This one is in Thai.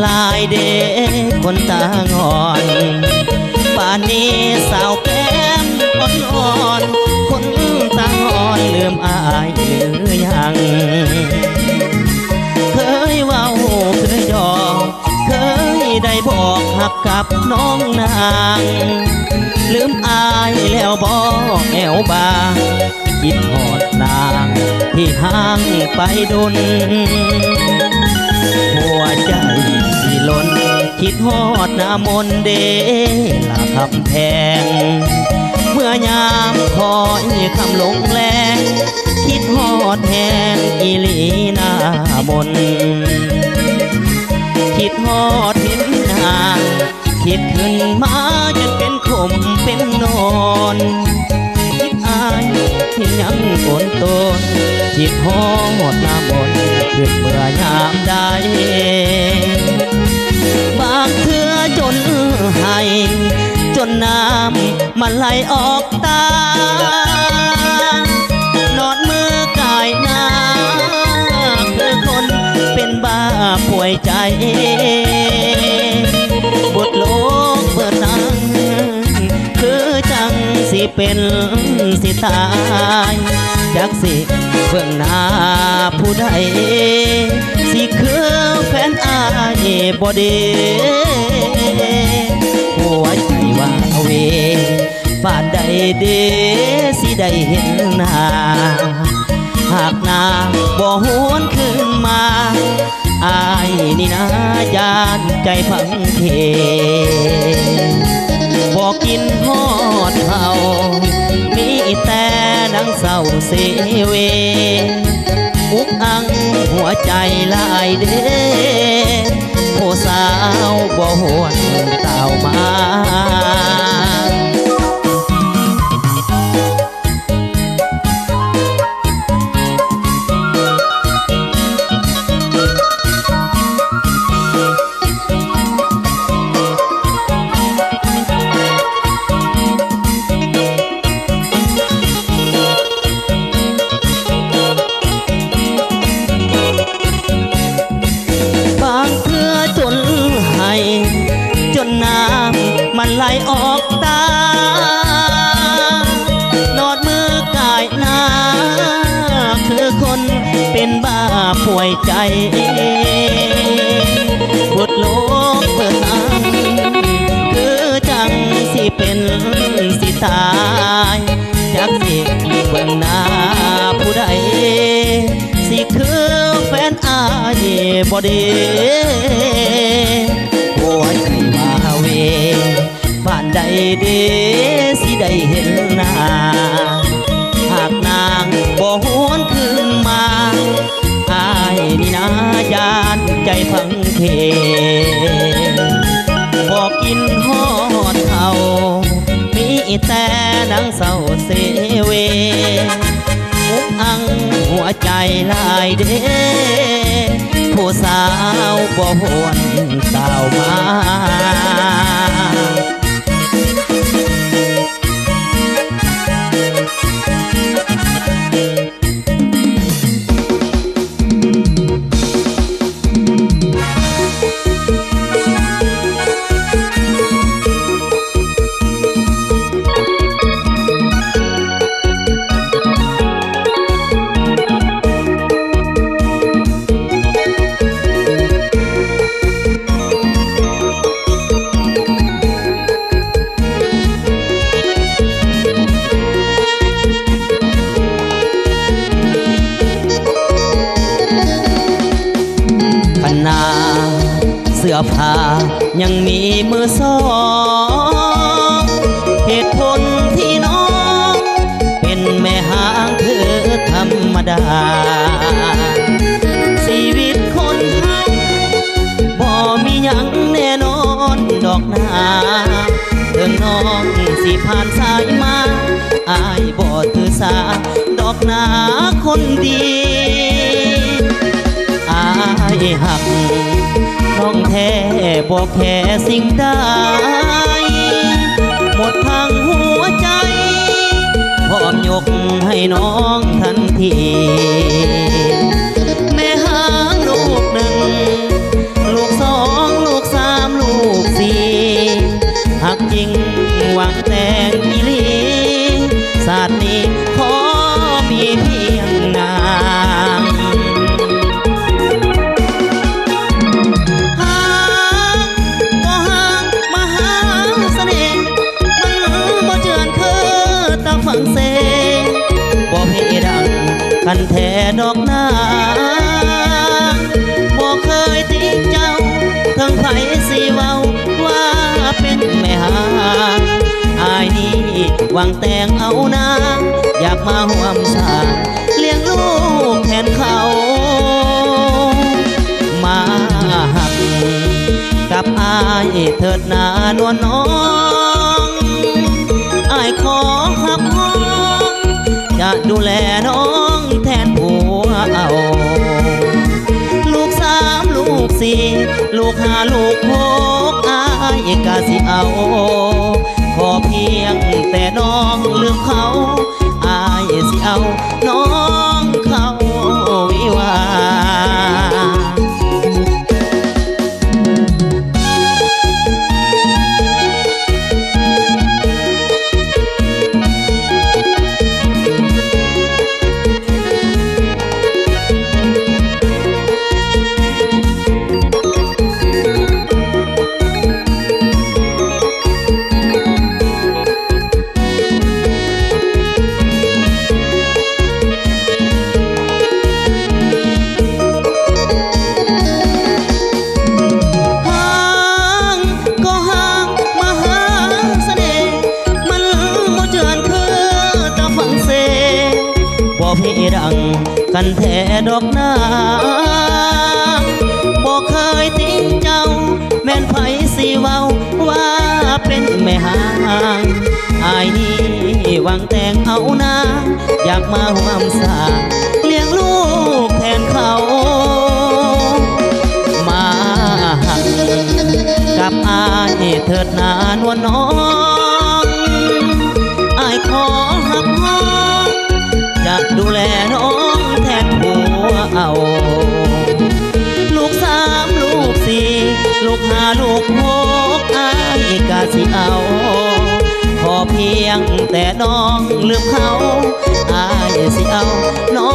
ลายเด็กคนตางอนป่านนี้สาวแก้มอ่อนๆคนตางอนลืมอายหรือยังเคยเว้าเคยหยอกเคยได้บอกหักกับน้องนางลืมอายแล้วบอกแอวบางคิดหอดนางที่ห่างไปดนหัวใจที่ล้นคิดหอดหน้ามนเดลาคำแพงเมื่อยามคอยคำลงแรงคิดหอดแหงอีลีหน้ามนคิดหอดเห็นนางคิดขึ้นมาจนเป็นขมเป็นนอนคิดอายที่ยังโกนตนคิดหอดหน้ามนขึ้นเมื่อยามใดบางเทื่อจนให้จนน้ำมันไหลออกตานอนมือกายหน้าคือคนเป็นบ้าป่วยใจบทโลกเปิดนังคือจังสิเป็นสิตายจากสิเบื้องหน้าผู้ใดสิคือแฟนอายบ่เดหัวใจว่าเวบ้านใดเดสิได้เห็นหน้าหากนางบ่หวนขึ้นมาอายนี่นะยานใจพังเทบอกกินฮอดเขามีแต่นังเศร้าเสเวอุกอังหัวใจลายเด้โผู้สาวบ่หวนเต่ามาจนน้ำมันไหลออกตานอดมือกายหน้าคือคนเป็นบ้าป่วยใจบทโลกเปิดนังคือจังสิเป็นสิตายจากสิเบื้องหน้าผู้ใดสิคือแฟนอายบ่เดหัวใจว่าเวบ้านใดเดสิได้เห็นหน้าหากนางบ่หวนขึ้นมาอายนี่นะยานใจพังเทบอกกินฮอดเขามีแต่นังเศร้าเสเวอุกอังหัวใจลายเด้ผู้สาวบ่หวนสาวมา สื้อผ้ายังมีมือสองเหตุผลที่น้องเป็นแม่ห้างคือธรรมดาชีวิตคนเฮาบ่มีหยังแน่นอนดอกนาเรื่องน้องสิผ่านสายมาอายบ่ถือสาดอกนาคนดีอายหักน้องแท้บอกแค่สิ่งใดหมดทางหัวใจพร้อมยกให้น้องทันทีแม่หางลูกหนึ่งลูกสอง ตินี้ขอมีเพียงนางห่างก็ห่างมาหาเสน่ห์มันบ่เจือนคือตาฝังเสบ่เพดังคันแท้ดอกนางบ่เคยติดเจ้าทั้งไผสิเว้าว่าเป็นแม่หางอายนี่หวังแต่งเอานางอยากมาห่วมสร้างเลี้ยงลูกแทนเขามาหักกับอายเถิดนานวลน้องอายขอหักห้องจะดูแลน้องแทนผัวเอาลูกสามลูกสี่ลูกห้าลูกหกอายกะสิเอาขอเพียงแต่น้องลืมเขาอายสิเอาน้องเขาวิวาพี่ดังกันแท้ดอกนางบอกเคยทิ้งเจ้าแม่นไผสิเว้าว่าเป็นแม่หางอายนี่หวังแต่งเอานางอยากมาห่วมสร้างเลี้ยงลูกแทนเขามาหักกับอายเถิดนานวลน้องอายขอหักห้องจะดูแลน้องแทนผัวเอาลูกสามลูกสี่ลูกห้าลูกหกอายกะสิเอาขอเพียงแต่น้องลืมเขาอายสิเอาน้อ